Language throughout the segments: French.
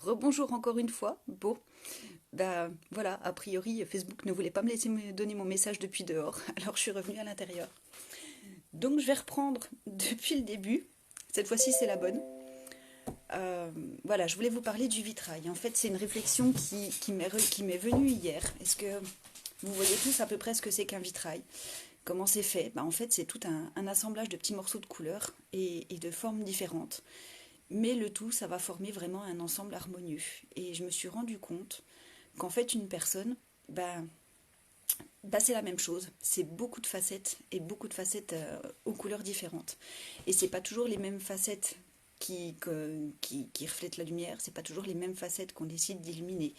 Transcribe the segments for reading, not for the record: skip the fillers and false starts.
rebonjour encore une fois. Bon, bah voilà, a priori Facebook ne voulait pas me laisser me donner mon message depuis dehors, alors je suis revenue à l'intérieur. Donc je vais reprendre depuis le début. Cette fois-ci c'est la bonne. Euh, voilà, je voulais vous parler du vitrail. En fait, c'est une réflexion qui m'est venue hier. Est-ce que vous voyez tous à peu près ce que c'est qu'un vitrail? Comment c'est fait? Bah, en fait, c'est tout un assemblage de petits morceaux de couleurs et de formes différentes. Mais le tout, ça va former vraiment un ensemble harmonieux. Et je me suis rendu compte qu'en fait, une personne, c'est la même chose. C'est beaucoup de facettes et beaucoup de facettes aux couleurs différentes. Et c'est pas toujours les mêmes facettes qui reflètent la lumière, c'est pas toujours les mêmes facettes qu'on décide d'illuminer.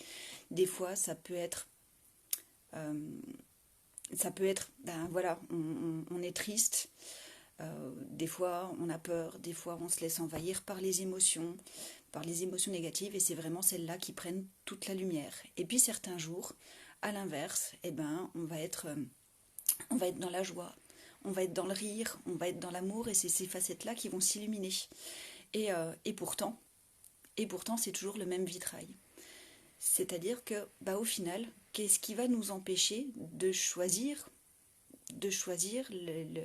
Des fois, euh, ben voilà, on est triste, des fois on a peur, des fois on se laisse envahir par les émotions négatives, et c'est vraiment celles-là qui prennent toute la lumière. Et puis certains jours, à l'inverse, eh ben, on va être dans la joie, on va être dans le rire, on va être dans l'amour, et c'est ces facettes-là qui vont s'illuminer. Et, euh, et pourtant, et pourtant, c'est toujours le même vitrail. C'est-à-dire que, au final, qu'est-ce qui va nous empêcher de choisir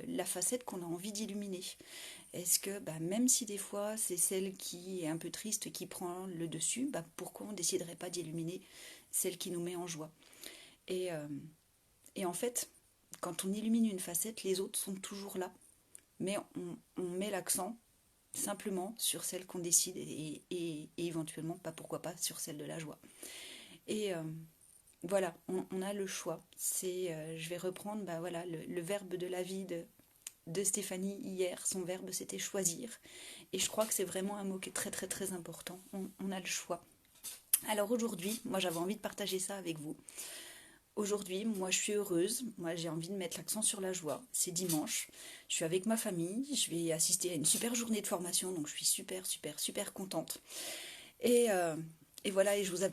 la facette qu'on a envie d'illuminer? Est-ce que, même si des fois c'est celle qui est un peu triste qui prend le dessus, pourquoi on ne déciderait pas d'illuminer celle qui nous met en joie? Et, euh, et en fait, quand on illumine une facette, les autres sont toujours là, mais on met l'accent simplement sur celle qu'on décide, et éventuellement, pourquoi pas, sur celle de la joie. Et voilà, on a le choix. Je vais reprendre voilà, le verbe de la vie de Stéphanie hier. Son verbe, c'était choisir. Et je crois que c'est vraiment un mot qui est très très très important. On a le choix. Alors aujourd'hui, moi j'avais envie de partager ça avec vous. Aujourd'hui, moi je suis heureuse, moi j'ai envie de mettre l'accent sur la joie. C'est dimanche, je suis avec ma famille, je vais assister à une super journée de formation, donc je suis super super super contente. Et, euh, et voilà, et je vous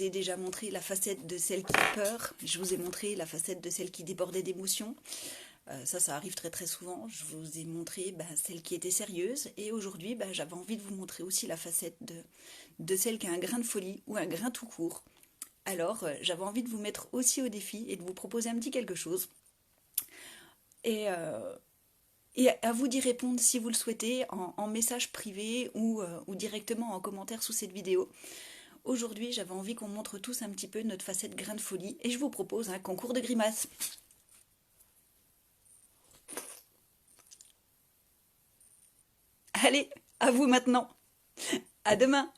ai déjà montré la facette de celle qui a peur, je vous ai montré la facette de celle qui débordait d'émotions. Ça arrive très très souvent. Je vous ai montré celle qui était sérieuse, et aujourd'hui j'avais envie de vous montrer aussi la facette de celle qui a un grain de folie ou un grain tout court. Alors j'avais envie de vous mettre aussi au défi et de vous proposer un petit quelque chose. Et, euh, et à vous d'y répondre si vous le souhaitez en message privé ou directement en commentaire sous cette vidéo. Aujourd'hui, j'avais envie qu'on montre tous un petit peu notre facette grain de folie, et je vous propose un concours de grimaces. Allez, à vous maintenant. À demain.